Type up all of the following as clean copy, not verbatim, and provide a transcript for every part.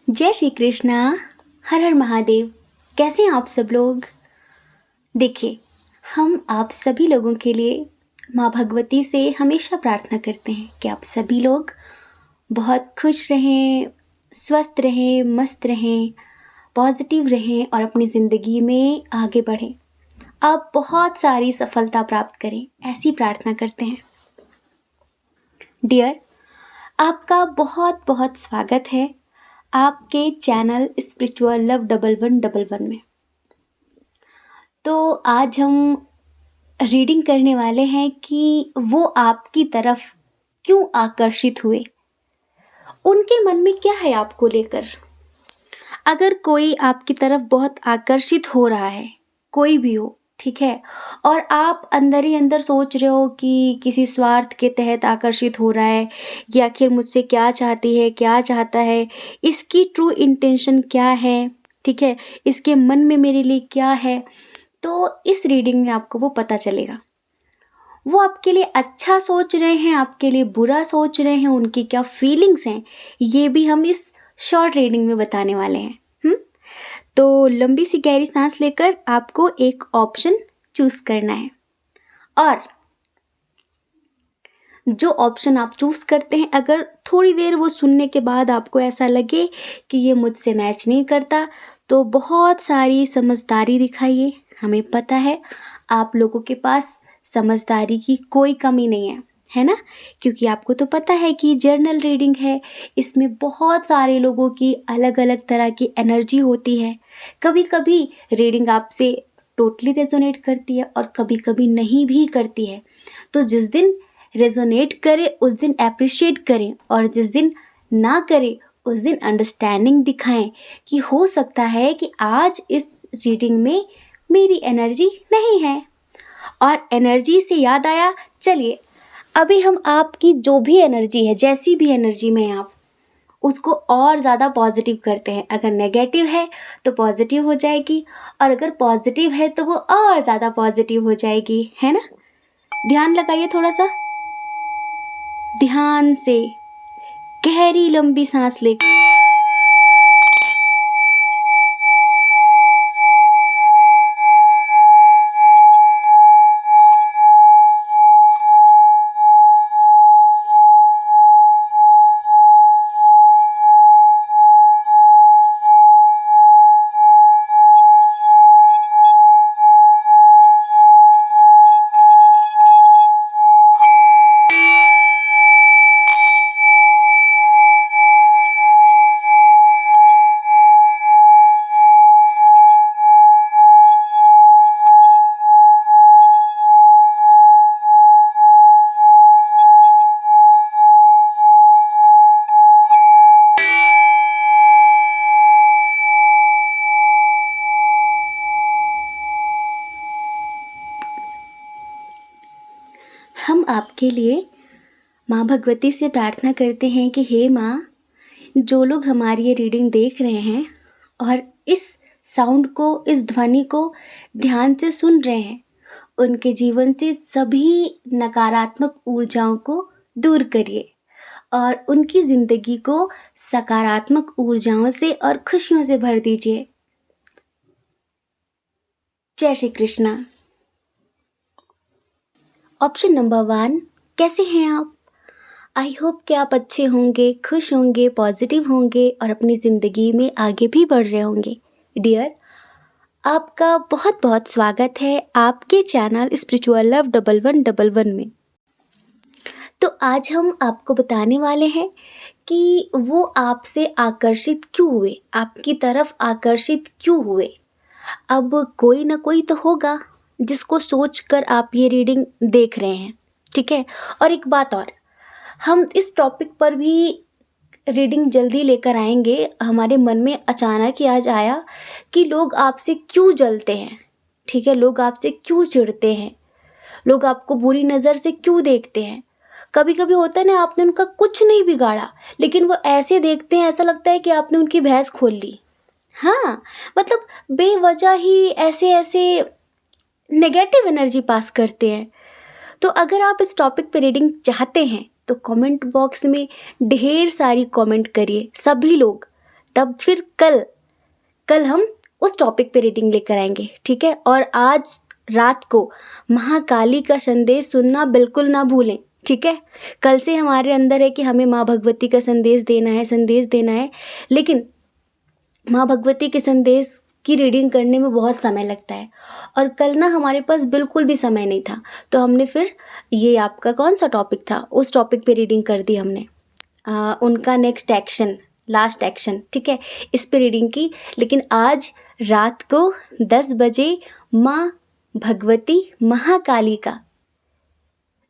जय श्री कृष्णा। हर हर महादेव। कैसे हैं आप सब लोग? देखिए, हम आप सभी लोगों के लिए माँ भगवती से हमेशा प्रार्थना करते हैं कि आप सभी लोग बहुत खुश रहें, स्वस्थ रहें, मस्त रहें, पॉजिटिव रहें और अपनी ज़िंदगी में आगे बढ़ें। आप बहुत सारी सफलता प्राप्त करें, ऐसी प्रार्थना करते हैं। डियर, आपका बहुत बहुत स्वागत है आपके चैनल स्पिरिचुअल लव 1111 में। तो आज हम रीडिंग करने वाले हैं कि वो आपकी तरफ क्यों आकर्षित हुए, उनके मन में क्या है आपको लेकर। अगर कोई आपकी तरफ बहुत आकर्षित हो रहा है, कोई भी हो, ठीक है, और आप अंदर ही अंदर सोच रहे हो कि किसी स्वार्थ के तहत आकर्षित हो रहा है, या आखिर मुझसे क्या चाहती है, क्या चाहता है, इसकी ट्रू इंटेंशन क्या है, ठीक है, इसके मन में मेरे लिए क्या है, तो इस रीडिंग में आपको वो पता चलेगा। वो आपके लिए अच्छा सोच रहे हैं, आपके लिए बुरा सोच रहे हैं, उनकी क्या फीलिंग्स हैं, ये भी हम इस शॉर्ट रीडिंग में बताने वाले हैं। तो लंबी सी गहरी सांस लेकर आपको एक ऑप्शन चूज करना है, और जो ऑप्शन आप चूज करते हैं, अगर थोड़ी देर वो सुनने के बाद आपको ऐसा लगे कि ये मुझसे मैच नहीं करता, तो बहुत सारी समझदारी दिखाइए। हमें पता है आप लोगों के पास समझदारी की कोई कमी नहीं है ना, क्योंकि आपको तो पता है कि जर्नल रीडिंग है, इसमें बहुत सारे लोगों की अलग अलग तरह की एनर्जी होती है। कभी कभी रीडिंग आपसे टोटली रेजोनेट करती है और कभी कभी नहीं भी करती है। तो जिस दिन रेजोनेट करे उस दिन अप्रिशिएट करें, और जिस दिन ना करे उस दिन अंडरस्टैंडिंग दिखाएं कि हो सकता है कि आज इस रीडिंग में मेरी एनर्जी नहीं है। और एनर्जी से याद आया, चलिए अभी हम आपकी जो भी एनर्जी है, जैसी भी एनर्जी में आप, उसको और ज़्यादा पॉजिटिव करते हैं। अगर नेगेटिव है तो पॉजिटिव हो जाएगी, और अगर पॉजिटिव है तो वो और ज़्यादा पॉजिटिव हो जाएगी, है ना। ध्यान लगाइए, थोड़ा सा ध्यान से गहरी लंबी सांस लेकर हम आपके लिए माँ भगवती से प्रार्थना करते हैं कि हे माँ, जो लोग हमारी ये रीडिंग देख रहे हैं और इस साउंड को, इस ध्वनि को ध्यान से सुन रहे हैं, उनके जीवन से सभी नकारात्मक ऊर्जाओं को दूर करिए और उनकी ज़िंदगी को सकारात्मक ऊर्जाओं से और खुशियों से भर दीजिए। जय श्री कृष्णा। ऑप्शन नंबर 1, कैसे हैं आप? आई होप कि आप अच्छे होंगे, खुश होंगे, पॉजिटिव होंगे और अपनी ज़िंदगी में आगे भी बढ़ रहे होंगे। डियर, आपका बहुत बहुत स्वागत है आपके चैनल स्पिरिचुअल लव 1111 में। तो आज हम आपको बताने वाले हैं कि वो आपसे आकर्षित क्यों हुए, आपकी तरफ आकर्षित क्यों हुए। अब कोई ना कोई तो होगा जिसको सोचकर आप ये रीडिंग देख रहे हैं, ठीक है। और एक बात और, हम इस टॉपिक पर भी रीडिंग जल्दी लेकर आएंगे। हमारे मन में अचानक ही आज आया कि लोग आपसे क्यों जलते हैं, ठीक है, लोग आपसे क्यों चिढ़ते हैं, लोग आपको बुरी नज़र से क्यों देखते हैं। कभी कभी होता है ना, आपने उनका कुछ नहीं बिगाड़ा, लेकिन वो ऐसे देखते हैं, ऐसा लगता है कि आपने उनकी भैंस खोल ली। हाँ, मतलब बेवजह ही ऐसे ऐसे नेगेटिव एनर्जी पास करते हैं। तो अगर आप इस टॉपिक पे रीडिंग चाहते हैं तो कमेंट बॉक्स में ढेर सारी कमेंट करिए, सभी लोग, तब फिर कल हम उस टॉपिक पे रीडिंग लेकर आएंगे, ठीक है। और आज रात को महाकाली का संदेश सुनना बिल्कुल ना भूलें, ठीक है। कल से हमारे अंदर है कि हमें माँ भगवती का संदेश देना है, लेकिन माँ भगवती के संदेश की रीडिंग करने में बहुत समय लगता है और कल ना हमारे पास बिल्कुल भी समय नहीं था, तो हमने फिर ये आपका कौन सा टॉपिक था उस टॉपिक पे रीडिंग कर दी हमने। उनका नेक्स्ट एक्शन, लास्ट एक्शन, ठीक है, इस पे रीडिंग की। लेकिन आज रात को 10 बजे माँ भगवती महाकाली का,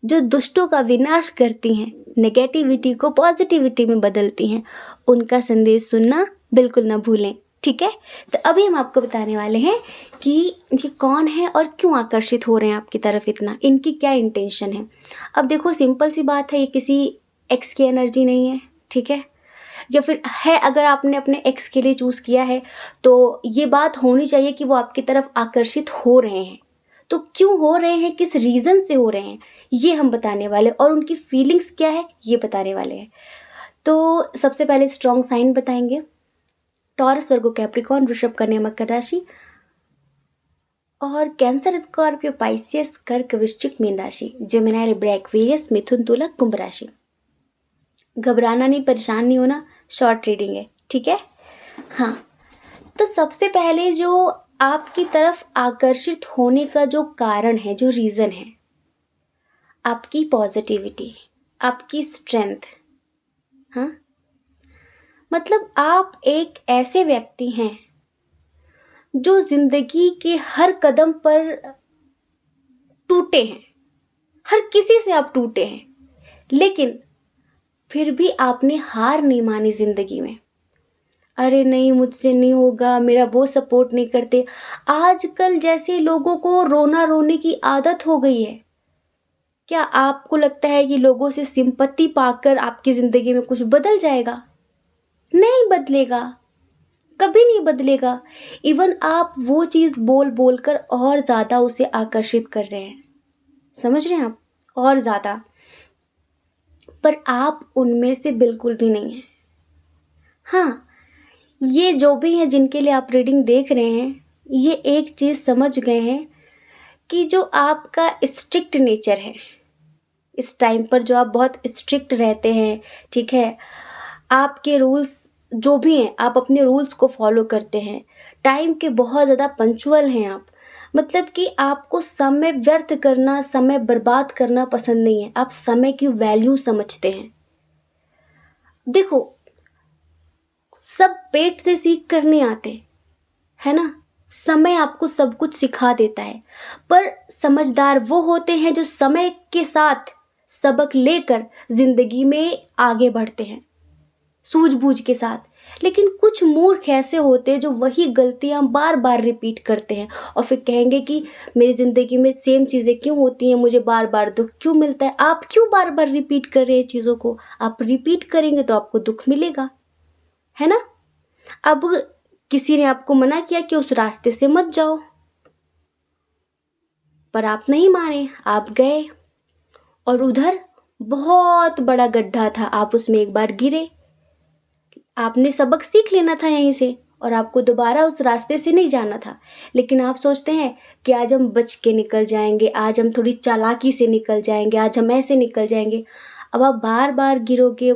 जो दुष्टों का विनाश करती हैं, नेगेटिविटी को पॉजिटिविटी में बदलती हैं, उनका संदेश सुनना बिल्कुल ना भूलें, ठीक है। तो अभी हम आपको बताने वाले हैं कि ये कौन है और क्यों आकर्षित हो रहे हैं आपकी तरफ इतना, इनकी क्या इंटेंशन है। अब देखो सिंपल सी बात है, ये किसी एक्स की एनर्जी नहीं है, ठीक है, या फिर है अगर आपने अपने एक्स के लिए चूज़ किया है तो ये बात होनी चाहिए कि वो आपकी तरफ आकर्षित हो रहे हैं। तो क्यों हो रहे हैं, किस रीज़न से हो रहे हैं, ये हम बताने वाले, और उनकी फीलिंग्स क्या है ये बताने वाले हैं। तो सबसे पहले स्ट्रॉन्ग साइन बताएंगे, टॉरस, वर्गो, कैप्रिकॉर्न, वृषभ, कन्या, मकर राशि, और कैंसर, स्कॉर्पियो, पाइसियस, कर्क, वृश्चिक, मीन राशि, जेमिनी, लिब्रा, एक्वेरियस, मिथुन, तुला, कुंभ राशि। घबराना नहीं, परेशान नहीं होना, शॉर्ट रीडिंग है, ठीक है। हाँ, तो सबसे पहले जो आपकी तरफ आकर्षित होने का जो कारण है, जो रीज़न है, आपकी पॉजिटिविटी, आपकी स्ट्रेंथ। हाँ, मतलब आप एक ऐसे व्यक्ति हैं जो जिंदगी के हर कदम पर टूटे हैं, हर किसी से आप टूटे हैं, लेकिन फिर भी आपने हार नहीं मानी जिंदगी में। अरे नहीं, मुझसे नहीं होगा, मेरा वो सपोर्ट नहीं करते। आजकल जैसे लोगों को रोना रोने की आदत हो गई है, क्या आपको लगता है कि लोगों से सिंपत्ति पाकर आपकी ज़िंदगी में कुछ बदल जाएगा? नहीं बदलेगा, कभी नहीं बदलेगा। इवन आप वो चीज़ बोल बोल कर और ज़्यादा उसे आकर्षित कर रहे हैं, समझ रहे हैं आप, और ज़्यादा, पर आप उनमें से बिल्कुल भी नहीं हैं। हाँ, ये जो भी हैं जिनके लिए आप रीडिंग देख रहे हैं, ये एक चीज़ समझ गए हैं कि जो आपका स्ट्रिक्ट नेचर है, इस टाइम पर जो आप बहुत स्ट्रिक्ट रहते हैं, ठीक है, आपके रूल्स जो भी हैं, आप अपने रूल्स को फॉलो करते हैं, टाइम के बहुत ज़्यादा पंक्चुअल हैं आप, मतलब कि आपको समय व्यर्थ करना, समय बर्बाद करना पसंद नहीं है, आप समय की वैल्यू समझते हैं। देखो, सब पेट से सीख कर नहीं आते, है ना, समय आपको सब कुछ सिखा देता है, पर समझदार वो होते हैं जो समय के साथ सबक लेकर जिंदगी में आगे बढ़ते हैं, सूझबूझ के साथ। लेकिन कुछ मूर्ख ऐसे होते हैं जो वही गलतियां बार बार रिपीट करते हैं और फिर कहेंगे कि मेरी ज़िंदगी में सेम चीज़ें क्यों होती हैं, मुझे बार बार दुख क्यों मिलता है। आप क्यों बार बार रिपीट कर रहे हैं चीज़ों को? आप रिपीट करेंगे तो आपको दुख मिलेगा, है ना। अब किसी ने आपको मना किया कि उस रास्ते से मत जाओ, पर आप नहीं माने, आप गए, और उधर बहुत बड़ा गड्ढा था, आप उसमें एक बार गिरे, आपने सबक सीख लेना था यहीं से और आपको दोबारा उस रास्ते से नहीं जाना था। लेकिन आप सोचते हैं कि आज हम बच के निकल जाएंगे, आज हम थोड़ी चालाकी से निकल जाएंगे, आज हम ऐसे निकल जाएंगे। अब आप बार बार गिरोगे,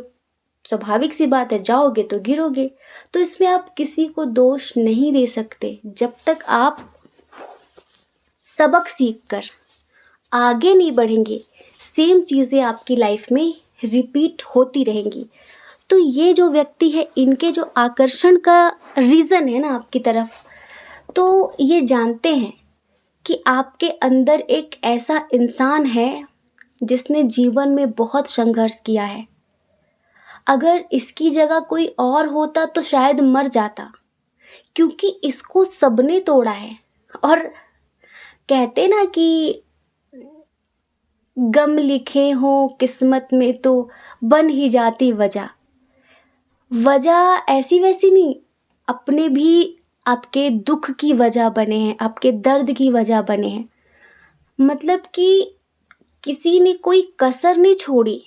स्वाभाविक सी बात है, जाओगे तो गिरोगे। तो इसमें आप किसी को दोष नहीं दे सकते जब तक आप सबक सीखकर आगे नहीं बढ़ेंगे, सेम चीज़ें आपकी लाइफ में रिपीट होती रहेंगी। तो ये जो व्यक्ति है, इनके जो आकर्षण का रीज़न है ना आपकी तरफ, तो ये जानते हैं कि आपके अंदर एक ऐसा इंसान है जिसने जीवन में बहुत संघर्ष किया है। अगर इसकी जगह कोई और होता तो शायद मर जाता, क्योंकि इसको सबने तोड़ा है। और कहते ना कि गम लिखे हो किस्मत में तो बन ही जाती वजह। वजह ऐसी वैसी नहीं, अपने भी आपके दुख की वजह बने हैं, आपके दर्द की वजह बने हैं। मतलब कि किसी ने कोई कसर नहीं छोड़ी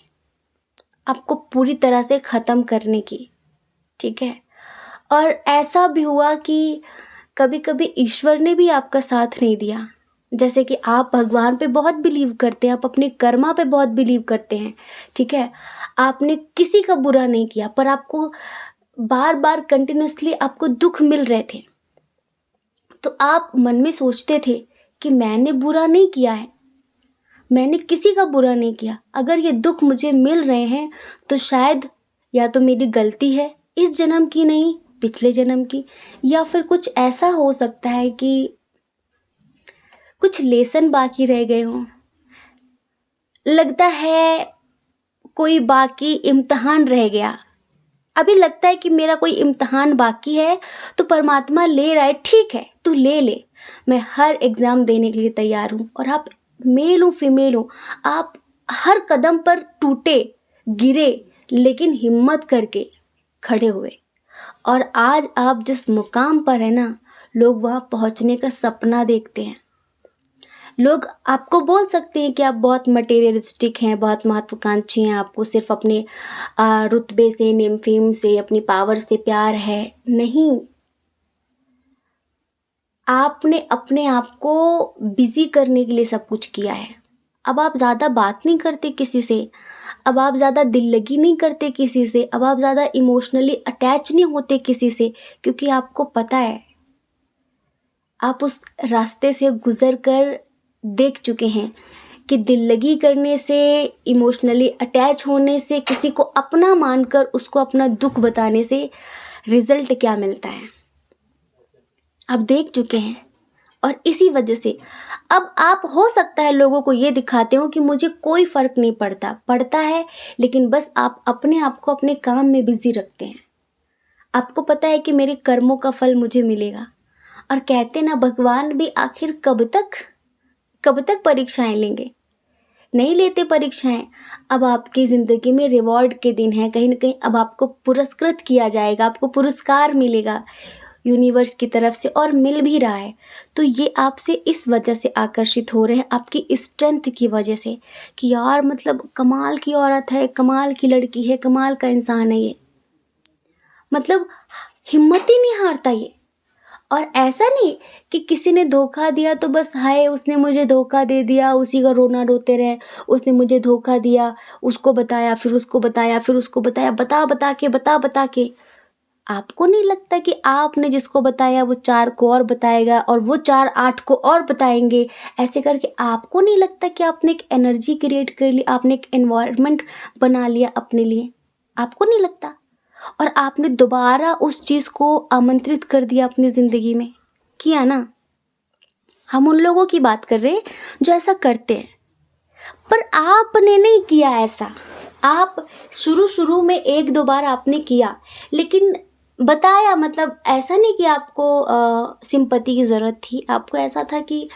आपको पूरी तरह से ख़त्म करने की, ठीक है। और ऐसा भी हुआ कि कभी कभी ईश्वर ने भी आपका साथ नहीं दिया। जैसे कि आप भगवान पे बहुत बिलीव करते हैं, आप अपने कर्मा पे बहुत बिलीव करते हैं, ठीक है, आपने किसी का बुरा नहीं किया, पर आपको बार बार कंटिन्यूसली आपको दुख मिल रहे थे, तो आप मन में सोचते थे कि मैंने बुरा नहीं किया है, मैंने किसी का बुरा नहीं किया, अगर ये दुख मुझे मिल रहे हैं तो शायद या तो मेरी गलती है, इस जन्म की नहीं पिछले जन्म की, या फिर कुछ ऐसा हो सकता है कि कुछ लेसन बाकी रह गए हों, लगता है कोई बाकी इम्तिहान रह गया, अभी लगता है कि मेरा कोई इम्तिहान बाकी है, तो परमात्मा ले रहा है, ठीक है तू ले ले, मैं हर एग्ज़ाम देने के लिए तैयार हूँ। और आप मेल हो फीमेल हो, आप हर कदम पर टूटे गिरे लेकिन हिम्मत करके खड़े हुए, और आज आप जिस मुकाम पर है ना, लोग वहाँ पहुँचने का सपना देखते हैं। लोग आपको बोल सकते हैं कि आप बहुत मटेरियलिस्टिक हैं, बहुत महत्वाकांक्षी हैं, आपको सिर्फ अपने रुतबे से, नेम फेम से, अपनी पावर से प्यार है। नहीं, आपने अपने आप को बिजी करने के लिए सब कुछ किया है। अब आप ज़्यादा बात नहीं करते किसी से, अब आप ज़्यादा दिल लगी नहीं करते किसी से, अब आप ज़्यादा इमोशनली अटैच नहीं होते किसी से, क्योंकि आपको पता है आप उस रास्ते से गुजर कर देख चुके हैं कि दिल लगी करने से, इमोशनली अटैच होने से, किसी को अपना मानकर उसको अपना दुख बताने से रिजल्ट क्या मिलता है, आप देख चुके हैं। और इसी वजह से अब आप हो सकता है लोगों को ये दिखाते हो कि मुझे कोई फ़र्क नहीं पड़ता है, लेकिन बस आप अपने आप को अपने काम में बिजी रखते हैं। आपको पता है कि मेरे कर्मों का फल मुझे मिलेगा, और कहते ना भगवान भी आखिर कब तक परीक्षाएं लेंगे, नहीं लेते परीक्षाएं। अब आपकी ज़िंदगी में रिवॉर्ड के दिन हैं, कहीं ना कहीं अब आपको पुरस्कृत किया जाएगा, आपको पुरस्कार मिलेगा यूनिवर्स की तरफ से, और मिल भी रहा है। तो ये आपसे इस वजह से आकर्षित हो रहे हैं, आपकी स्ट्रेंथ की वजह से, कि यार मतलब कमाल की औरत है, कमाल की लड़की है, कमाल का इंसान है ये, मतलब हिम्मत ही नहीं हारता ये। और ऐसा नहीं कि किसी ने धोखा दिया तो बस हाय उसने मुझे धोखा दे दिया, उसी का रोना रोते रहे, उसने मुझे धोखा दिया, उसको बताया, फिर उसको बताया, फिर उसको बताया, बता के आपको नहीं लगता कि आपने जिसको बताया वो 4 को और बताएगा, और वो 4 8 को और बताएंगे, ऐसे करके आपको नहीं लगता कि आपने एक एनर्जी क्रिएट कर ली, आपने एक एनवायरनमेंट बना लिया अपने लिए, आपको नहीं लगता? और आपने दोबारा उस चीज़ को आमंत्रित कर दिया अपनी ज़िंदगी में, किया ना? हम उन लोगों की बात कर रहे हैं जो ऐसा करते हैं, पर आपने नहीं किया ऐसा। आप शुरू में 1-2 बार आपने किया, लेकिन बताया, मतलब ऐसा नहीं कि आपको सिंपैथी की ज़रूरत थी, आपको ऐसा था कि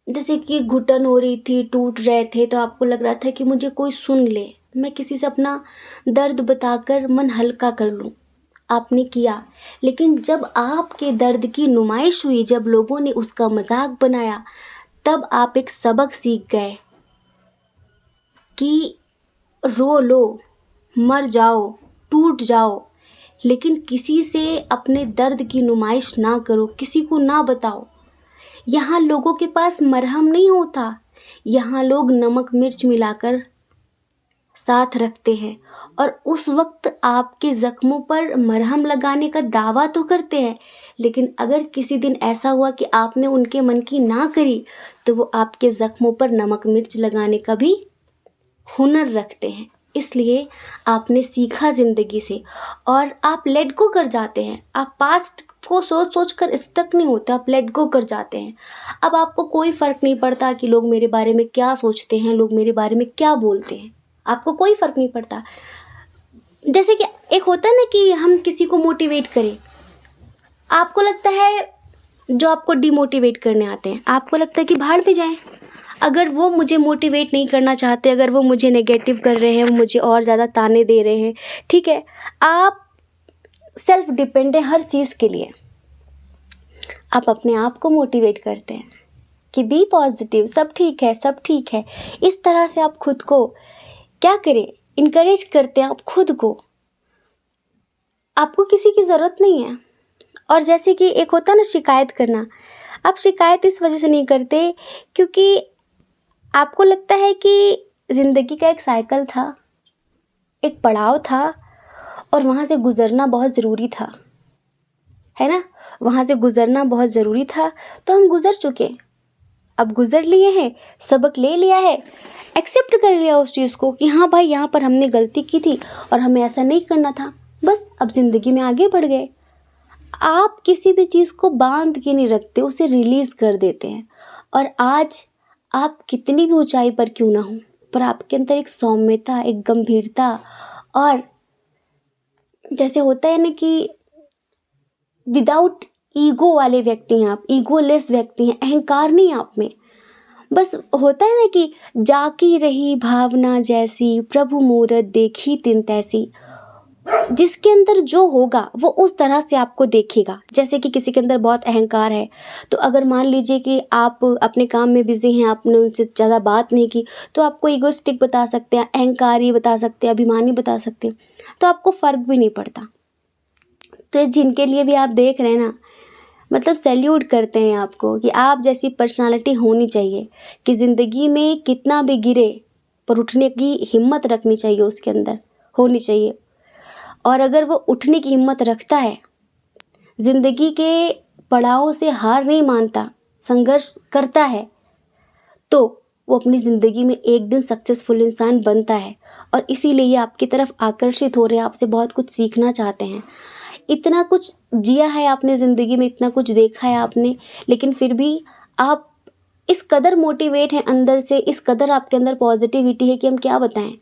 जैसे कि घुटन हो रही थी, टूट रहे थे, तो आपको लग रहा था कि मुझे कोई सुन ले, मैं किसी से अपना दर्द बताकर मन हल्का कर लूँ। आपने किया, लेकिन जब आपके दर्द की नुमाइश हुई, जब लोगों ने उसका मजाक बनाया, तब आप एक सबक सीख गए कि रो लो, मर जाओ, टूट जाओ, लेकिन किसी से अपने दर्द की नुमाइश ना करो, किसी को ना बताओ। यहाँ लोगों के पास मरहम नहीं होता, यहाँ लोग नमक मिर्च मिलाकर साथ रखते हैं, और उस वक्त आपके ज़ख्मों पर मरहम लगाने का दावा तो करते हैं, लेकिन अगर किसी दिन ऐसा हुआ कि आपने उनके मन की ना करी, तो वो आपके ज़ख्मों पर नमक मिर्च लगाने का भी हुनर रखते हैं। इसलिए आपने सीखा ज़िंदगी से, और आप लेट गो कर जाते हैं। आप पास्ट को सोच कर स्टक नहीं होते, आप लेट गो कर जाते हैं। अब आपको कोई फ़र्क नहीं पड़ता कि लोग मेरे बारे में क्या सोचते हैं, लोग मेरे बारे में क्या बोलते हैं, आपको कोई फ़र्क नहीं पड़ता। जैसे कि एक होता है ना कि हम किसी को मोटिवेट करें, आपको लगता है जो आपको डिमोटिवेट करने आते हैं, आपको लगता है कि भाड़ में जाएं। अगर वो मुझे मोटिवेट नहीं करना चाहते, अगर वो मुझे नेगेटिव कर रहे हैं, वो मुझे और ज़्यादा ताने दे रहे हैं, ठीक है, आप सेल्फ डिपेंड है हर चीज़ के लिए। आप अपने आप को मोटिवेट करते हैं कि बी पॉजिटिव, सब ठीक है, सब ठीक है। इस तरह से आप खुद को क्या करें, इनकरेज करते हैं आप खुद को। आपको किसी की ज़रूरत नहीं है। और जैसे कि एक होता है ना शिकायत करना, आप शिकायत इस वजह से नहीं करते क्योंकि आपको लगता है कि ज़िंदगी का एक साइकिल था, एक पड़ाव था और वहाँ से गुज़रना बहुत ज़रूरी था, है ना? वहाँ से गुज़रना बहुत ज़रूरी था, तो हम गुज़र चुके। अब गुज़र लिए हैं, सबक ले लिया है, एक्सेप्ट कर लिया उस चीज़ को कि हाँ भाई यहाँ पर हमने गलती की थी और हमें ऐसा नहीं करना था। बस अब ज़िंदगी में आगे बढ़ गए। आप किसी भी चीज़ को बांध के नहीं रखते, उसे रिलीज़ कर देते हैं। और आज आप कितनी भी ऊंचाई पर क्यों ना हो, पर आपके अंदर एक सौम्यता, एक गंभीरता और जैसे होता है ना कि विदाउट ईगो वाले व्यक्ति हैं आप, ईगोलेस व्यक्ति हैं, अहंकार नहीं है आप में। बस होता है ना कि जाकी रही भावना जैसी, प्रभु मूरत देखी तिन तैसी। जिसके अंदर जो होगा वो उस तरह से आपको देखेगा। जैसे कि किसी के अंदर बहुत अहंकार है, तो अगर मान लीजिए कि आप अपने काम में बिजी हैं, आपने उनसे ज़्यादा बात नहीं की, तो आपको ईगोइस्टिक बता सकते हैं, अहंकारी बता सकते हैं, अभिमानी बता सकते हैं, तो आपको फ़र्क भी नहीं पड़ता। तो जिनके लिए भी आप देख रहे हैं ना, मतलब सैल्यूट करते हैं आपको कि आप जैसी पर्सनालिटी होनी चाहिए कि ज़िंदगी में कितना भी गिरे पर उठने की हिम्मत रखनी चाहिए, उसके अंदर होनी चाहिए। और अगर वो उठने की हिम्मत रखता है, ज़िंदगी के पड़ावों से हार नहीं मानता, संघर्ष करता है, तो वो अपनी ज़िंदगी में एक दिन सक्सेसफुल इंसान बनता है। और इसीलिए ये आपकी तरफ आकर्षित हो रहे हैं, आपसे बहुत कुछ सीखना चाहते हैं। इतना कुछ जिया है आपने ज़िंदगी में, इतना कुछ देखा है आपने, लेकिन फिर भी आप इस कदर मोटिवेट हैं अंदर से, इस कदर आपके अंदर पॉजिटिविटी है कि हम क्या बताएं।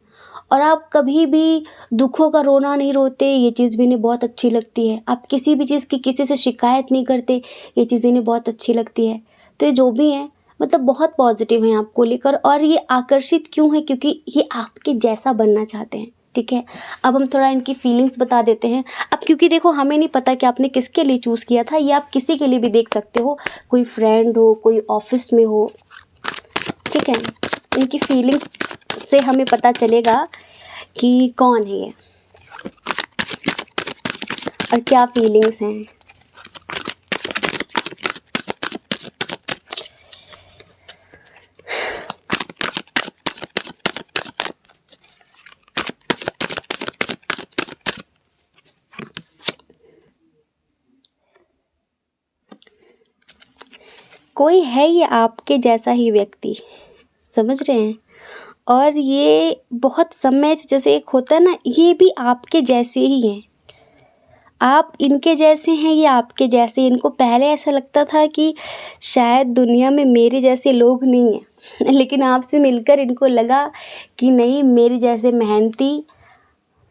और आप कभी भी दुखों का रोना नहीं रोते, ये चीज़ भी इन्हें बहुत अच्छी लगती है। आप किसी भी चीज़ की किसी से शिकायत नहीं करते, ये चीज़ इन्हें बहुत अच्छी लगती है। तो ये जो भी हैं, मतलब बहुत पॉजिटिव हैं आपको लेकर। और ये आकर्षित क्यों है? क्योंकि ये आपके जैसा बनना चाहते हैं। ठीक है, अब हम थोड़ा इनकी फीलिंग्स बता देते हैं। अब क्योंकि देखो हमें नहीं पता कि आपने किसके लिए चूज़ किया था, ये आप किसी के लिए भी देख सकते हो, कोई फ्रेंड हो, कोई ऑफिस में हो। ठीक है, इनकी फीलिंग्स से हमें पता चलेगा कि कौन है ये और क्या फीलिंग्स हैं। कोई है ये आपके जैसा ही व्यक्ति, समझ रहे हैं? और ये बहुत समय से, जैसे एक होता है ना, ये भी आपके जैसे ही हैं। आप इनके जैसे हैं, ये आपके जैसे। इनको पहले ऐसा लगता था कि शायद दुनिया में मेरे जैसे लोग नहीं हैं लेकिन आपसे मिलकर इनको लगा कि नहीं, मेरे जैसे मेहनती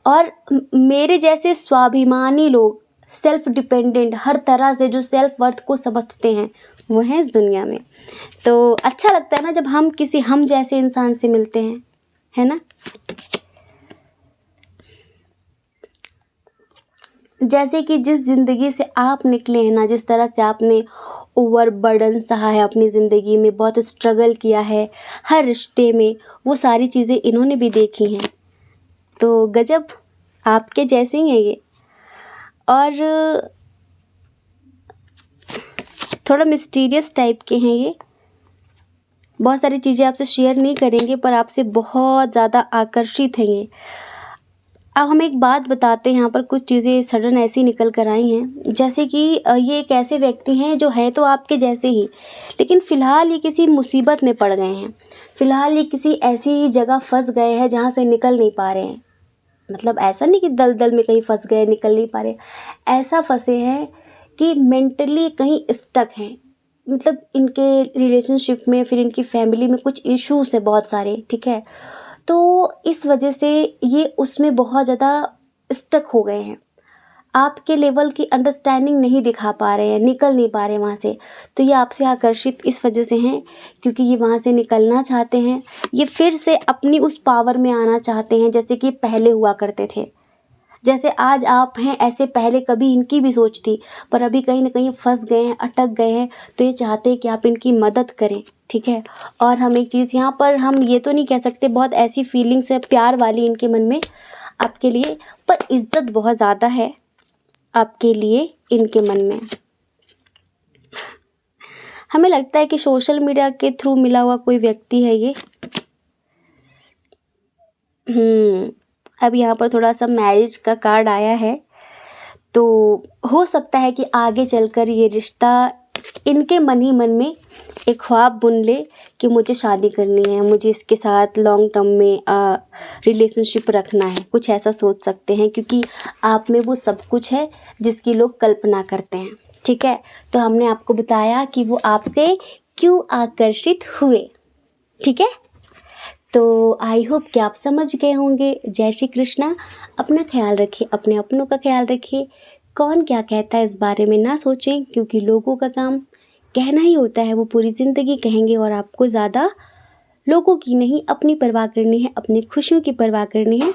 और मेरे जैसे स्वाभिमानी लोग, सेल्फ डिपेंडेंट, हर तरह से जो सेल्फ वर्थ को समझते हैं, वो हैं इस दुनिया में। तो अच्छा लगता है ना जब हम किसी हम जैसे इंसान से मिलते हैं, है ना? जैसे कि जिस ज़िंदगी से आप निकले हैं ना, जिस तरह से आपने ओवरबर्डन सहा है अपनी ज़िंदगी में, बहुत स्ट्रगल किया है हर रिश्ते में, वो सारी चीज़ें इन्होंने भी देखी हैं। तो गजब, आपके जैसे ही हैं ये। और थोड़ा मिस्टीरियस टाइप के हैं ये, बहुत सारी चीज़ें आपसे शेयर नहीं करेंगे, पर आपसे बहुत ज़्यादा आकर्षित हैं ये। अब हम एक बात बताते हैं, यहाँ पर कुछ चीज़ें सडन ऐसी निकल कर आई हैं, जैसे कि ये एक ऐसे व्यक्ति हैं जो हैं तो आपके जैसे ही, लेकिन फ़िलहाल ये किसी मुसीबत में पड़ गए हैं। फ़िलहाल ये किसी ऐसी जगह फंस गए हैं जहाँ से निकल नहीं पा रहे हैं। मतलब ऐसा नहीं कि दलदल में कहीं फंस गए, निकल नहीं पा रहे, ऐसा फंसे हैं कि मेंटली कहीं स्टक हैं। मतलब इनके रिलेशनशिप में, फिर इनकी फैमिली में कुछ इश्यूज है बहुत सारे। ठीक है, तो इस वजह से ये उसमें बहुत ज़्यादा स्टक हो गए हैं। आपके लेवल की अंडरस्टैंडिंग नहीं दिखा पा रहे हैं, निकल नहीं पा रहे हैं वहाँ से। तो ये आपसे आकर्षित इस वजह से हैं क्योंकि ये वहाँ से निकलना चाहते हैं। ये फिर से अपनी उस पावर में आना चाहते हैं जैसे कि पहले हुआ करते थे। जैसे आज आप हैं, ऐसे पहले कभी इनकी भी सोच थी, पर अभी कहीं ना कहीं फंस गए हैं, अटक गए हैं। तो ये चाहते हैं कि आप इनकी मदद करें। ठीक है, और हम एक चीज़ यहाँ पर हम ये तो नहीं कह सकते, बहुत ऐसी फीलिंग्स है प्यार वाली इनके मन में आपके लिए, पर इज्जत बहुत ज़्यादा है। आपके लिए इनके मन में। हमें लगता है कि सोशल मीडिया के थ्रू मिला हुआ कोई व्यक्ति है ये। अब यहाँ पर थोड़ा सा मैरिज का कार्ड आया है, तो हो सकता है कि आगे चलकर ये रिश्ता इनके मन ही मन में एक ख्वाब बुन ले कि मुझे शादी करनी है, मुझे इसके साथ लॉन्ग टर्म में रिलेशनशिप रखना है, कुछ ऐसा सोच सकते हैं, क्योंकि आप में वो सब कुछ है जिसकी लोग कल्पना करते हैं। ठीक है, तो हमने आपको बताया कि वो आपसे क्यों आकर्षित हुए। ठीक है, तो आई होप कि आप समझ गए होंगे। जय श्री कृष्णा। अपना ख्याल रखिए, अपने अपनों का ख्याल रखिए। कौन क्या कहता है इस बारे में ना सोचें, क्योंकि लोगों का काम कहना ही होता है, वो पूरी ज़िंदगी कहेंगे और आपको ज़्यादा लोगों की नहीं, अपनी परवाह करनी है, अपनी खुशियों की परवाह करनी है।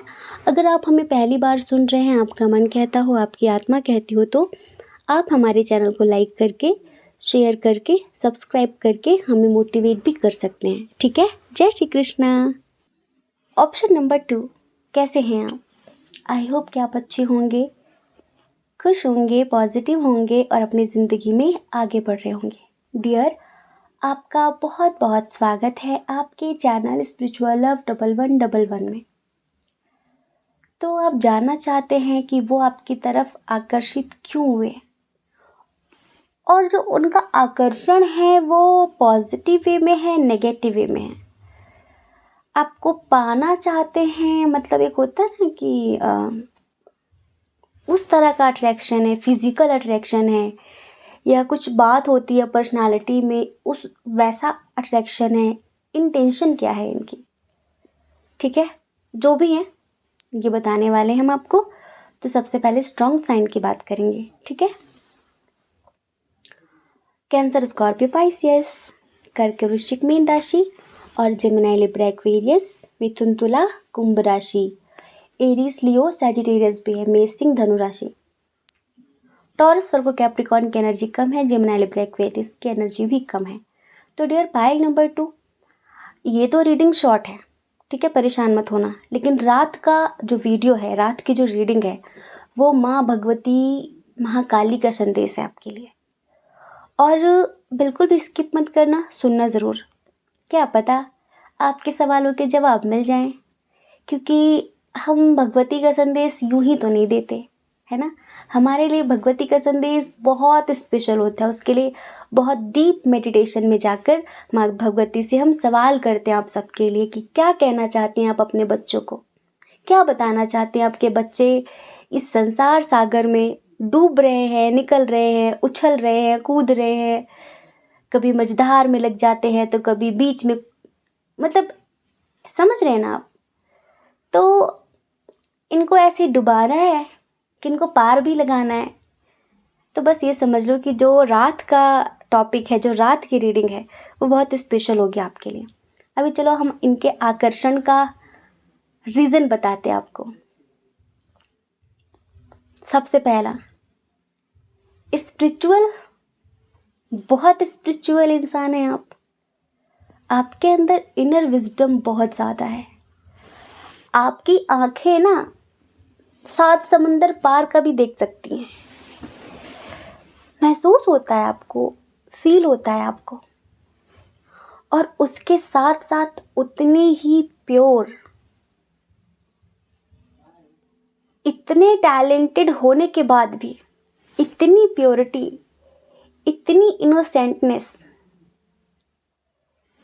अगर आप हमें पहली बार सुन रहे हैं, आपका मन कहता हो, आपकी आत्मा कहती हो, तो आप हमारे चैनल को लाइक करके, शेयर करके, सब्सक्राइब करके हमें मोटिवेट भी कर सकते हैं। ठीक है, जय श्री कृष्णा। ऑप्शन नंबर 2, कैसे हैं आप? आई होप कि आप अच्छे होंगे, खुश होंगे, पॉजिटिव होंगे और अपनी ज़िंदगी में आगे बढ़ रहे होंगे। डियर, आपका बहुत बहुत स्वागत है आपके चैनल स्पिरिचुअल लव 1111 में। तो आप जानना चाहते हैं कि वो आपकी तरफ आकर्षित क्यों हुए, और जो उनका आकर्षण है वो पॉजिटिव वे में है, नेगेटिव वे में है। आपको पाना चाहते हैं, मतलब एक होता है ना कि उस तरह का अट्रैक्शन है, फिजिकल अट्रैक्शन है, या कुछ बात होती है पर्सनालिटी में, उस वैसा अट्रैक्शन है। इंटेंशन क्या है इनकी? ठीक है, जो भी है ये बताने वाले हैं हम आपको। तो सबसे पहले स्ट्रॉन्ग साइन की बात करेंगे। ठीक है, कैंसर, स्कॉर्पियो, पाइसियस, कर्क, वृश्चिक, मीन राशि, और जेमिनी, लिब्रा, एक्वेरियस, मिथुन, तुला, कुंभ राशि, एरीज, लियो, सैजिटेरियस भी है, मेष, सिंह, धनु राशि, टॉरस, वर्गो, कैप्रिकॉर्न की एनर्जी कम है, जेमिनी, लिब्रा, एक्वेरियस की एनर्जी भी कम है। तो डियर पाइल नंबर 2, ये तो रीडिंग शॉर्ट है, ठीक है, परेशान मत होना, लेकिन रात का जो वीडियो है, रात की जो रीडिंग है, वो माँ भगवती महाकाली का संदेश है आपके लिए। और बिल्कुल भी स्किप मत करना, सुनना ज़रूर। क्या पता आपके सवालों के जवाब मिल जाएं, क्योंकि हम भगवती का संदेश यूं ही तो नहीं देते, है ना। हमारे लिए भगवती का संदेश बहुत स्पेशल होता है, उसके लिए बहुत डीप मेडिटेशन में जाकर माँ भगवती से हम सवाल करते हैं आप सबके लिए कि क्या कहना चाहते हैं आप अपने बच्चों को, क्या बताना चाहते हैं आपके बच्चे इस संसार सागर में डूब रहे हैं, निकल रहे हैं, उछल रहे हैं, कूद रहे हैं, कभी मझधार में लग जाते हैं तो कभी बीच में, मतलब समझ रहे हैं ना आप। तो इनको ऐसे डुबाना है कि इनको पार भी लगाना है। तो बस ये समझ लो कि जो रात का टॉपिक है, जो रात की रीडिंग है, वो बहुत स्पेशल होगी आपके लिए। अभी चलो हम इनके आकर्षण का रीज़न बताते हैं आपको। सबसे पहला, स्पिरिचुअल, बहुत स्पिरिचुअल इंसान है आप। आपके अंदर इनर विजडम बहुत ज़्यादा है। आपकी आंखें ना 7 समंदर पार का भी देख सकती हैं। महसूस होता है आपको, फील होता है आपको, और उसके साथ साथ उतने ही प्योर, इतने टैलेंटेड होने के बाद भी इतनी प्योरिटी, इतनी इनोसेंटनेस,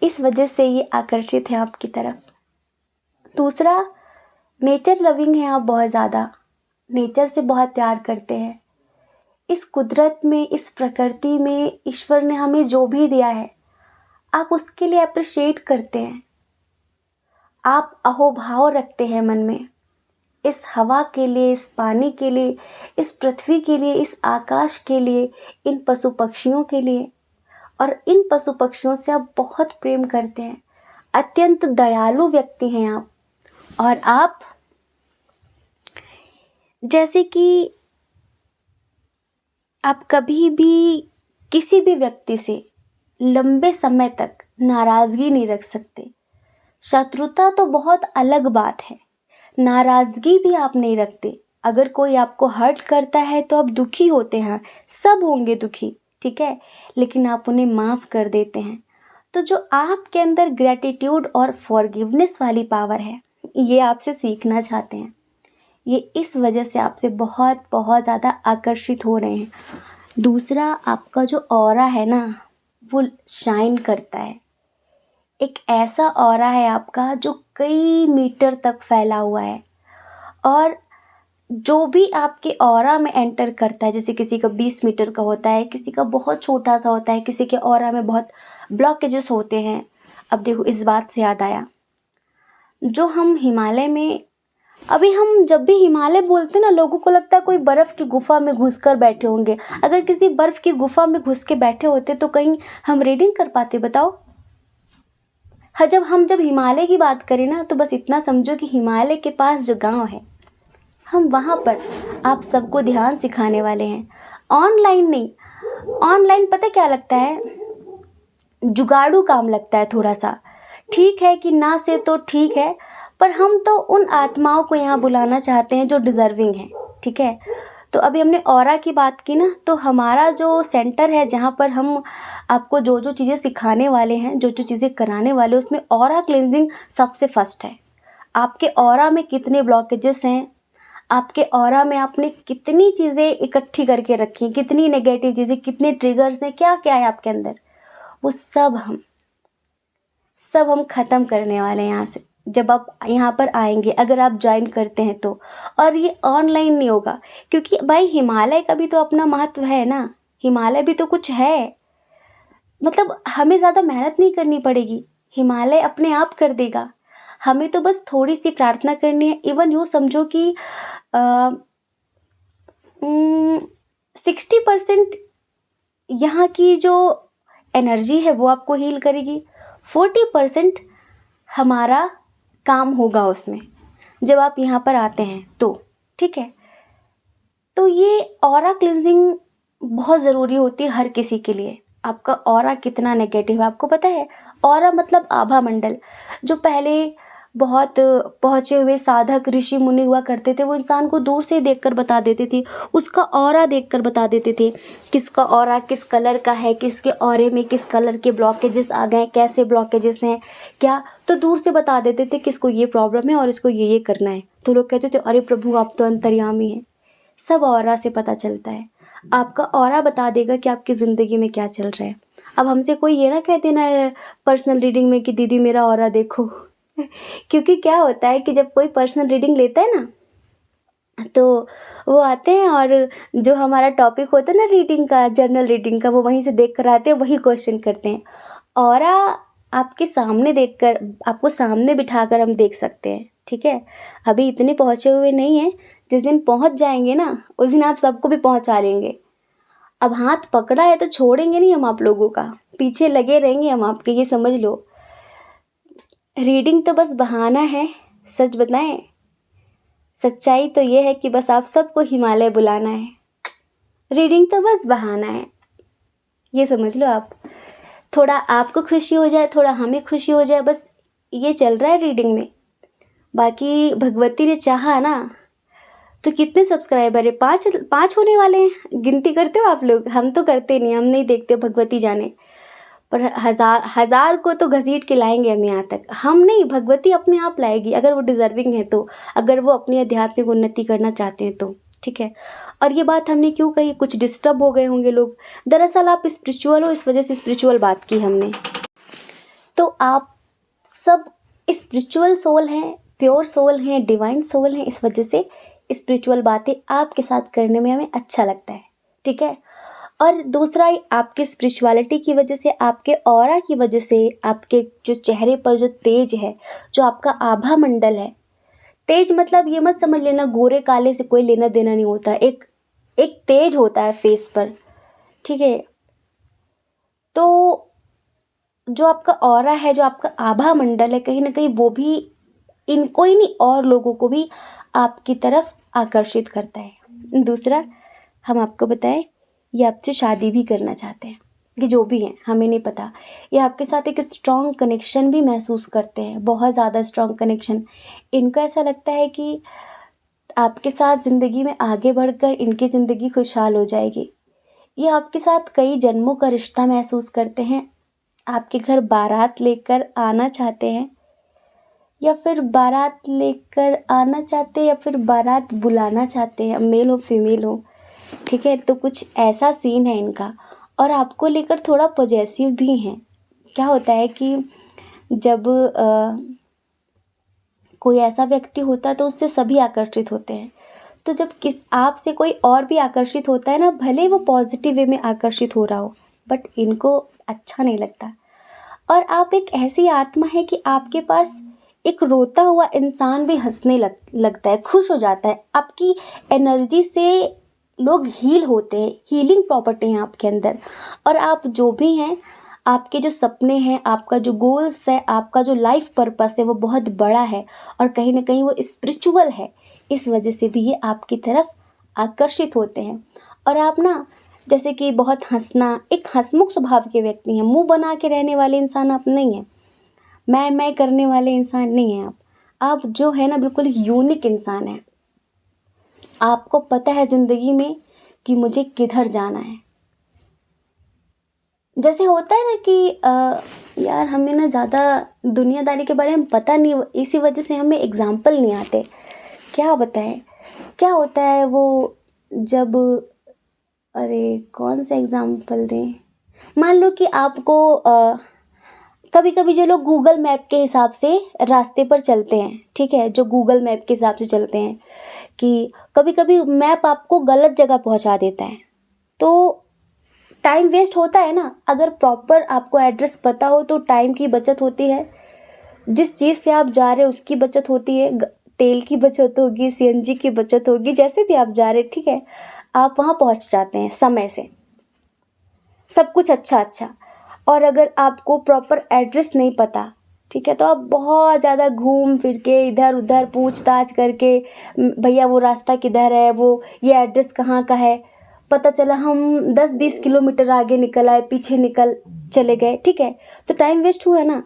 इस वजह से ये आकर्षित है आपकी तरफ। दूसरा, नेचर लविंग है आप बहुत ज़्यादा, नेचर से बहुत प्यार करते हैं। इस कुदरत में, इस प्रकृति में ईश्वर ने हमें जो भी दिया है, आप उसके लिए अप्रिशिएट करते हैं। आप अहोभाव रखते हैं मन में, इस हवा के लिए, इस पानी के लिए, इस पृथ्वी के लिए, इस आकाश के लिए, इन पशु पक्षियों के लिए। और इन पशु पक्षियों से आप बहुत प्रेम करते हैं। अत्यंत दयालु व्यक्ति हैं आप। और आप जैसे कि आप कभी भी किसी भी व्यक्ति से लंबे समय तक नाराज़गी नहीं रख सकते। शत्रुता तो बहुत अलग बात है, नाराज़गी भी आप नहीं रखते। अगर कोई आपको हर्ट करता है तो आप दुखी होते हैं, सब होंगे दुखी, ठीक है, लेकिन आप उन्हें माफ़ कर देते हैं। तो जो आपके अंदर ग्रैटिट्यूड और फॉरगिवनेस वाली पावर है, ये आपसे सीखना चाहते हैं। ये इस वजह से आपसे बहुत बहुत ज़्यादा आकर्षित हो रहे हैं। दूसरा, आपका जो ऑरा है ना, वो शाइन करता है। एक ऐसा ऑरा है आपका जो कई मीटर तक फैला हुआ है, और जो भी आपके ऑरा में एंटर करता है, जैसे किसी का 20 मीटर का होता है, किसी का बहुत छोटा सा होता है, किसी के ऑरा में बहुत ब्लॉकेजेस होते हैं। अब देखो, इस बात से याद आया, जो हम हिमालय में, अभी हम जब भी हिमालय बोलते हैं ना, लोगों को लगता है कोई बर्फ़ की गुफा में घुसकर बैठे होंगे। अगर किसी बर्फ़ की गुफा में घुस के बैठे होते तो कहीं हम रीडिंग कर पाते, बताओ? हाँ, जब हिमालय की बात करें ना, तो बस इतना समझो कि हिमालय के पास जो गांव है, हम वहाँ पर आप सबको ध्यान सिखाने वाले हैं। ऑनलाइन नहीं, ऑनलाइन पता क्या लगता है, जुगाड़ू काम लगता है थोड़ा सा। ठीक है कि ना से तो ठीक है, पर हम तो उन आत्माओं को यहाँ बुलाना चाहते हैं जो डिज़र्विंग हैं, ठीक है। तो अभी हमने ऑरा की बात की ना, तो हमारा जो सेंटर है जहाँ पर हम आपको जो जो चीज़ें सिखाने वाले हैं, जो जो चीज़ें कराने वाले हैं, उसमें ऑरा क्लेंजिंग सबसे फर्स्ट है। आपके ऑरा में कितने ब्लॉकेजेस हैं, आपके ऑरा में आपने कितनी चीज़ें इकट्ठी करके रखी हैं, कितनी नेगेटिव चीज़ें, कितने ट्रिगर्स हैं, क्या क्या है आपके अंदर, वो सब हम ख़त्म करने वाले हैं यहाँ से, जब आप यहाँ पर आएंगे, अगर आप ज्वाइन करते हैं तो। और ये ऑनलाइन नहीं होगा, क्योंकि भाई हिमालय का भी तो अपना महत्व है ना, हिमालय भी तो कुछ है। मतलब हमें ज़्यादा मेहनत नहीं करनी पड़ेगी, हिमालय अपने आप कर देगा। हमें तो बस थोड़ी सी प्रार्थना करनी है। इवन यूँ समझो कि 60% यहाँ की जो एनर्जी है वो आपको हील करेगी, 40% हमारा काम होगा उसमें, जब आप यहाँ पर आते हैं तो, ठीक है। तो ये ऑरा क्लिनजिंग बहुत ज़रूरी होती है हर किसी के लिए। आपका ऑरा कितना नेगेटिव है आपको पता है? ऑरा मतलब आभा मंडल। जो पहले बहुत पहुँचे हुए साधक ऋषि मुनि हुआ करते थे, वो इंसान को दूर से देखकर बता देते थे, उसका ऑरा देखकर बता देते थे किसका ऑरा किस कलर का है, किसके ऑरे में किस कलर के ब्लॉकेजेस आ गए, कैसे ब्लॉकेजेस हैं क्या, तो दूर से बता देते थे किसको ये प्रॉब्लम है और इसको ये करना है। तो लोग कहते थे अरे प्रभु आप तो अंतर्यामी हैं। सब ऑरा से पता चलता है। आपका ऑरा बता देगा कि आपकी ज़िंदगी में क्या चल रहा है। अब हमसे कोई ये ना कह देना पर्सनल रीडिंग में कि दीदी मेरा ऑरा देखो क्योंकि क्या होता है कि जब कोई पर्सनल रीडिंग लेता है ना, तो वो आते हैं और जो हमारा टॉपिक होता है ना रीडिंग का, जर्नल रीडिंग का, वो वहीं से देख कर आते हैं, वही क्वेश्चन करते हैं। ऑरा आपके सामने देखकर, आपको सामने बिठाकर हम देख सकते हैं, ठीक है। अभी इतने पहुँचे हुए नहीं हैं, जिस दिन पहुँच जाएंगे ना, उस दिन आप सबको भी पहुँचा लेंगे। अब हाथ पकड़ा है तो छोड़ेंगे नहीं हम आप लोगों का, पीछे लगे रहेंगे हम आपके, ये समझ लो। रीडिंग तो बस बहाना है, सच बताएं, सच्चाई तो ये है कि बस आप सबको हिमालय बुलाना है। रीडिंग तो बस बहाना है, ये समझ लो आप। थोड़ा आपको खुशी हो जाए, थोड़ा हमें खुशी हो जाए, बस ये चल रहा है रीडिंग में। बाकी भगवती ने चाहा ना, तो कितने सब्सक्राइबर है? 5 होने वाले हैं। गिनती करते हो आप लोग? हम तो करते नहीं, हम नहीं देखते, भगवती जाने। पर हजार को तो घसीट के लाएंगे हम यहाँ तक। हम नहीं, भगवती अपने आप लाएगी, अगर वो डिज़र्विंग है तो, अगर वो अपनी आध्यात्मिक उन्नति करना चाहते हैं तो, ठीक है। और ये बात हमने क्यों कही? कुछ डिस्टर्ब हो गए होंगे लोग। दरअसल आप स्पिरिचुअल हो, इस वजह से स्पिरिचुअल बात की हमने। तो आप सब स्पिरिचुअल सोल हैं, प्योर सोल हैं, डिवाइन सोल हैं, इस वजह से स्पिरिचुअल बातें आपके साथ करने में हमें अच्छा लगता है, ठीक है। और दूसरा, आपके स्पिरिचुअलिटी की वजह से, आपके ऑरा की वजह से, आपके जो चेहरे पर जो तेज है, जो आपका आभा मंडल है, तेज मतलब ये मत समझ लेना गोरे काले से कोई लेना देना नहीं होता, एक तेज होता है फेस पर, ठीक है। तो जो आपका ऑरा है, जो आपका आभा मंडल है, कहीं ना कहीं वो भी इनको ही नहीं और लोगों को भी आपकी तरफ आकर्षित करता है। दूसरा, हम आपको बताएं, ये आपसे शादी भी करना चाहते हैं, कि जो भी हैं हमें नहीं पता, ये आपके साथ एक स्ट्रॉन्ग कनेक्शन भी महसूस करते हैं, बहुत ज़्यादा स्ट्रॉन्ग कनेक्शन। इनको ऐसा लगता है कि आपके साथ ज़िंदगी में आगे बढ़कर इनकी ज़िंदगी खुशहाल हो जाएगी। ये आपके साथ कई जन्मों का रिश्ता महसूस करते हैं। आपके घर बारात लेकर आना चाहते हैं, या फिर बारात लेकर आना चाहते हैं, या फिर बारात बुलाना चाहते हैं, मेल हो फीमेल हो, ठीक है। तो कुछ ऐसा सीन है इनका, और आपको लेकर थोड़ा पॉजेसिव भी हैं। क्या होता है कि जब कोई ऐसा व्यक्ति होता है तो उससे सभी आकर्षित होते हैं। तो जब आपसे कोई और भी आकर्षित होता है ना, भले वो पॉजिटिव वे में आकर्षित हो रहा हो, बट इनको अच्छा नहीं लगता। और आप एक ऐसी आत्मा है कि आपके पास एक रोता हुआ इंसान भी हंसने लगता है, खुश हो जाता है। आपकी एनर्जी से लोग हील होते हैं, हीलिंग प्रॉपर्टी है आपके अंदर। और आप जो भी हैं, आपके जो सपने हैं, आपका जो गोल्स है, आपका जो लाइफ पर्पस है, वो बहुत बड़ा है और कहीं ना कहीं वो स्पिरिचुअल है। इस वजह से भी ये आपकी तरफ आकर्षित होते हैं। और आप ना, जैसे कि बहुत हंसना, एक हंसमुख स्वभाव के व्यक्ति हैं, मुंह बना के रहने वाले इंसान आप नहीं हैं, मैं करने वाले इंसान नहीं हैं आप जो है ना बिल्कुल यूनिक इंसान है। आपको पता है ज़िंदगी में कि मुझे किधर जाना है। जैसे होता है ना कि यार हमें ना ज़्यादा दुनियादारी के बारे में पता नहीं, इसी वजह से हमें एग्जाम्पल नहीं आते। क्या बताएं क्या होता है वो, जब, अरे कौन सा एग्जाम्पल दें। मान लो कि आपको कभी कभी जो लोग गूगल मैप के हिसाब से रास्ते पर चलते हैं, ठीक है, जो गूगल मैप के हिसाब से चलते हैं, कि कभी कभी मैप आपको गलत जगह पहुंचा देता है, तो टाइम वेस्ट होता है ना। अगर प्रॉपर आपको एड्रेस पता हो तो टाइम की बचत होती है, जिस चीज़ से आप जा रहे हो उसकी बचत होती है, तेल की बचत होगी, सीएनजी की बचत होगी, जैसे भी आप जा रहे, ठीक है, आप वहाँ पहुँच जाते हैं समय से, सब कुछ अच्छा। और अगर आपको प्रॉपर एड्रेस नहीं पता, ठीक है, तो आप बहुत ज़्यादा घूम फिर के इधर उधर पूछताछ करके, भैया वो रास्ता किधर है, वो ये एड्रेस कहाँ का है, पता चला हम 10-20 किलोमीटर आगे निकल आए, पीछे निकल चले गए, ठीक है, तो टाइम वेस्ट हुआ ना।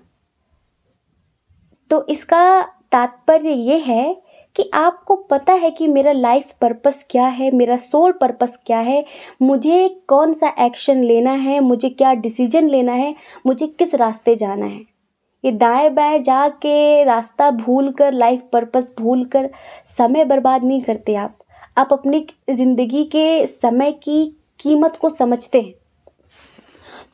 तो इसका तात्पर्य ये है कि आपको पता है कि मेरा लाइफ पर्पस क्या है, मेरा सोल पर्पस क्या है, मुझे कौन सा एक्शन लेना है, मुझे क्या डिसीजन लेना है, मुझे किस रास्ते जाना है। ये दाएं बाएं जाके रास्ता भूल कर, लाइफ पर्पस भूल कर समय बर्बाद नहीं करते आप अपनी ज़िंदगी के समय की कीमत को समझते हैं,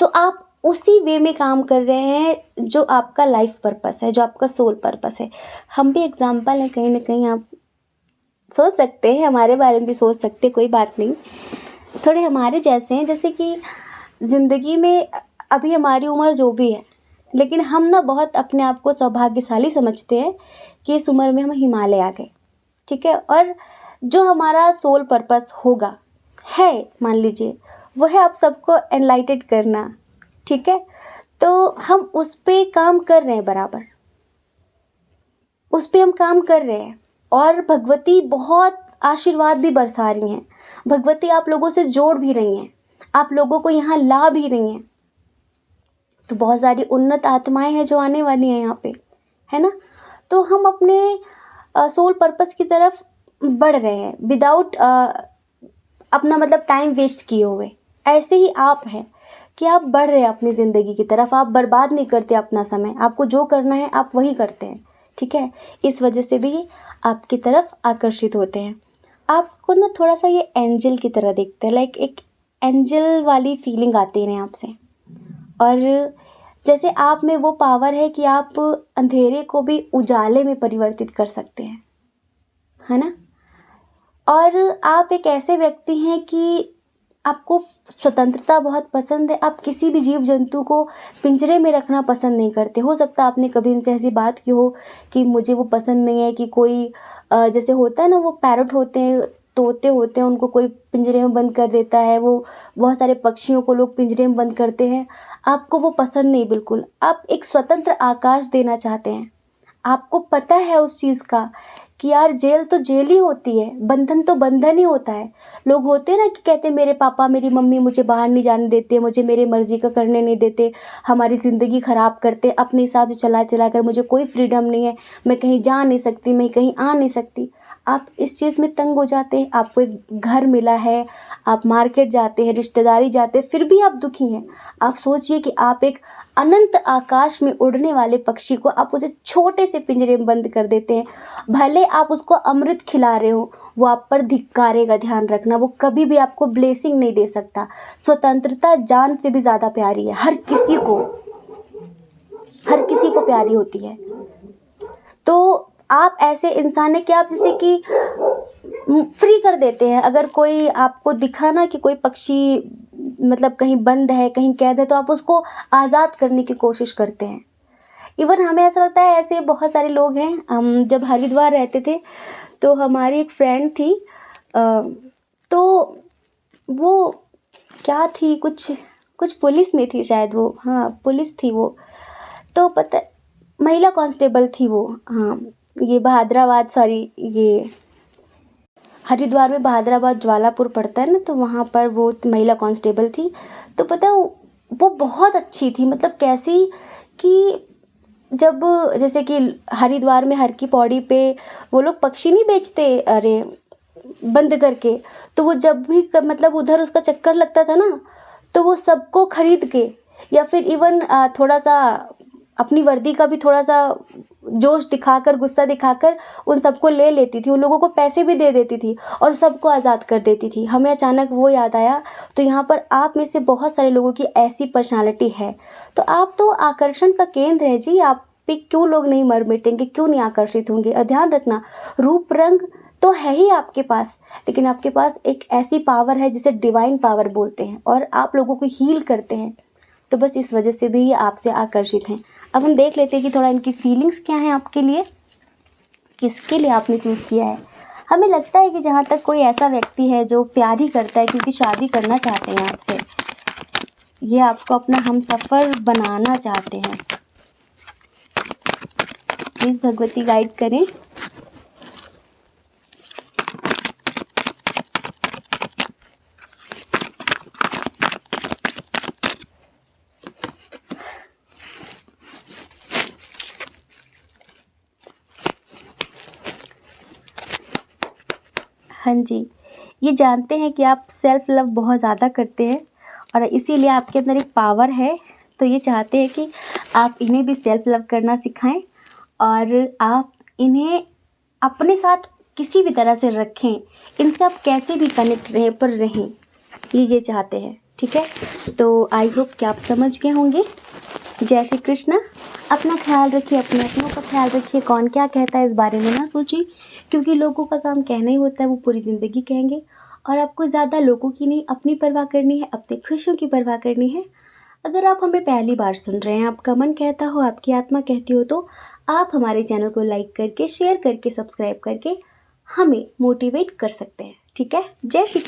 तो आप उसी वे में काम कर रहे हैं जो आपका लाइफ पर्पस है, जो आपका सोल पर्पस है। हम भी एग्जाम्पल हैं, कहीं ना कहीं आप सोच सकते हैं, हमारे बारे में भी सोच सकते हैं, कोई बात नहीं, थोड़े हमारे जैसे हैं। जैसे कि ज़िंदगी में अभी हमारी उम्र जो भी है, लेकिन हम ना बहुत अपने आप को सौभाग्यशाली समझते हैं कि इस उम्र में हम हिमालय आ गए, ठीक है। और जो हमारा सोल पर्पस होगा है, मान लीजिए वो है आप सबको एनलाइटेड करना, ठीक है, तो हम उस पे काम कर रहे हैं, बराबर उस पे हम काम कर रहे हैं। और भगवती बहुत आशीर्वाद भी बरसा रही हैं, भगवती आप लोगों से जोड़ भी रही हैं, आप लोगों को यहाँ ला भी रही हैं। तो बहुत सारी उन्नत आत्माएं हैं जो आने वाली हैं यहाँ पे, है ना। तो हम अपने सोल पर्पस की तरफ बढ़ रहे हैं विदाउट अपना मतलब टाइम वेस्ट किए हुए। ऐसे ही आप हैं कि आप बढ़ रहे हैं अपनी ज़िंदगी की तरफ, आप बर्बाद नहीं करते अपना समय, आपको जो करना है आप वही करते हैं, ठीक है। इस वजह से भी आपकी तरफ आकर्षित होते हैं। आपको ना थोड़ा सा ये एंजल की तरह देखते हैं, लाइक एक एंजल वाली फीलिंग आती है आपसे। और जैसे आप में वो पावर है कि आप अंधेरे को भी उजाले में परिवर्तित कर सकते हैं, है ना। और आप एक ऐसे व्यक्ति हैं कि आपको स्वतंत्रता बहुत पसंद है, आप किसी भी जीव जंतु को पिंजरे में रखना पसंद नहीं करते। हो सकता है आपने कभी उनसे ऐसी बात की हो कि मुझे वो पसंद नहीं है कि कोई जैसे होता है ना, वो पैरट होते हैं, तोते होते हैं, उनको कोई पिंजरे में बंद कर देता है, वो बहुत सारे पक्षियों को लोग पिंजरे में बंद करते हैं, आपको वो पसंद नहीं बिल्कुल। आप एक स्वतंत्र आकाश देना चाहते हैं। आपको पता है उस चीज़ का कि यार जेल तो जेल ही होती है, बंधन तो बंधन ही होता है। लोग होते हैं ना कि कहते हैं मेरे पापा मेरी मम्मी मुझे बाहर नहीं जाने देते, मुझे मेरे मर्ज़ी का करने नहीं देते, हमारी ज़िंदगी ख़राब करते, अपने हिसाब से चला कर मुझे कोई फ्रीडम नहीं है, मैं कहीं जा नहीं सकती, मैं कहीं आ नहीं सकती। आप इस चीज़ में तंग हो जाते हैं, आपको एक घर मिला है, आप मार्केट जाते हैं, रिश्तेदारी जाते हैं, फिर भी आप दुखी हैं। आप सोचिए कि आप एक अनंत आकाश में उड़ने वाले पक्षी को आप उसे छोटे से पिंजरे में बंद कर देते हैं। भले आप उसको अमृत खिला रहे हो, वो आप पर धिक्कारेगा, ध्यान रखना। वो कभी भी आपको ब्लेसिंग नहीं दे सकता। स्वतंत्रता जान से भी ज़्यादा प्यारी है, हर किसी को प्यारी होती है। तो आप ऐसे इंसान हैं कि आप जैसे कि फ्री कर देते हैं। अगर कोई आपको दिखा ना कि कोई पक्षी मतलब कहीं बंद है, कहीं कैद है, तो आप उसको आज़ाद करने की कोशिश करते हैं। इवन हमें ऐसा लगता है, ऐसे बहुत सारे लोग हैं। हम जब हरिद्वार रहते थे तो हमारी एक फ्रेंड थी, तो वो क्या थी, कुछ पुलिस में थी शायद वो, हाँ पुलिस थी वो। तो पता, महिला कांस्टेबल थी वो, हाँ। ये हरिद्वार में बहादुराबाद ज्वालापुर पड़ता है ना, तो वहाँ पर वो महिला कांस्टेबल थी। तो पता है वो बहुत अच्छी थी। मतलब कैसी कि जब जैसे कि हरिद्वार में हर की पौड़ी पे वो लोग पक्षी नहीं बेचते, अरे बंद करके, तो वो जब भी मतलब उधर उसका चक्कर लगता था ना, तो वो सबको खरीद के, या फिर इवन थोड़ा सा अपनी वर्दी का भी थोड़ा सा जोश दिखाकर, गुस्सा दिखाकर उन सबको ले लेती थी। उन लोगों को पैसे भी दे देती थी और सबको आज़ाद कर देती थी। हमें अचानक वो याद आया। तो यहाँ पर आप में से बहुत सारे लोगों की ऐसी पर्सनालिटी है, तो आप तो आकर्षण का केंद्र है जी। आप पे क्यों लोग नहीं मर मिटेंगे, क्यों नहीं आकर्षित होंगे। और ध्यान रखना, रूप रंग तो है ही आपके पास, लेकिन आपके पास एक ऐसी पावर है जिसे डिवाइन पावर बोलते हैं, और आप लोगों को हील करते हैं। तो बस इस वजह से भी ये आपसे आकर्षित हैं। अब हम देख लेते हैं कि थोड़ा इनकी फीलिंग्स क्या हैं आपके लिए, किसके लिए आपने चूज़ किया है। हमें लगता है कि जहाँ तक कोई ऐसा व्यक्ति है जो प्यार ही करता है, क्योंकि शादी करना चाहते हैं आपसे, ये आपको अपना हमसफ़र बनाना चाहते हैं। प्लीज़ भगवती गाइड करें। हाँ जी, ये जानते हैं कि आप सेल्फ़ लव बहुत ज़्यादा करते हैं, और इसीलिए आपके अंदर एक पावर है। तो ये चाहते हैं कि आप इन्हें भी सेल्फ़ लव करना सिखाएं, और आप इन्हें अपने साथ किसी भी तरह से रखें। इनसे आप कैसे भी कनेक्ट रहें, पर रहें, ये चाहते हैं। ठीक है, तो आई होप कि आप समझ गए होंगे। जय श्री कृष्णा। अपना ख्याल रखिए, अपने अपनों का ख्याल रखिए। कौन क्या कहता है इस बारे में ना सोचिए, क्योंकि लोगों का काम कहना ही होता है, वो पूरी ज़िंदगी कहेंगे। और आपको ज़्यादा लोगों की नहीं, अपनी परवाह करनी है, अपनी खुशियों की परवाह करनी है। अगर आप हमें पहली बार सुन रहे हैं, आपका मन कहता हो, आपकी आत्मा कहती हो, तो आप हमारे चैनल को लाइक करके, शेयर करके, सब्सक्राइब करके हमें मोटिवेट कर सकते हैं। ठीक है, जय श्री कृष्ण।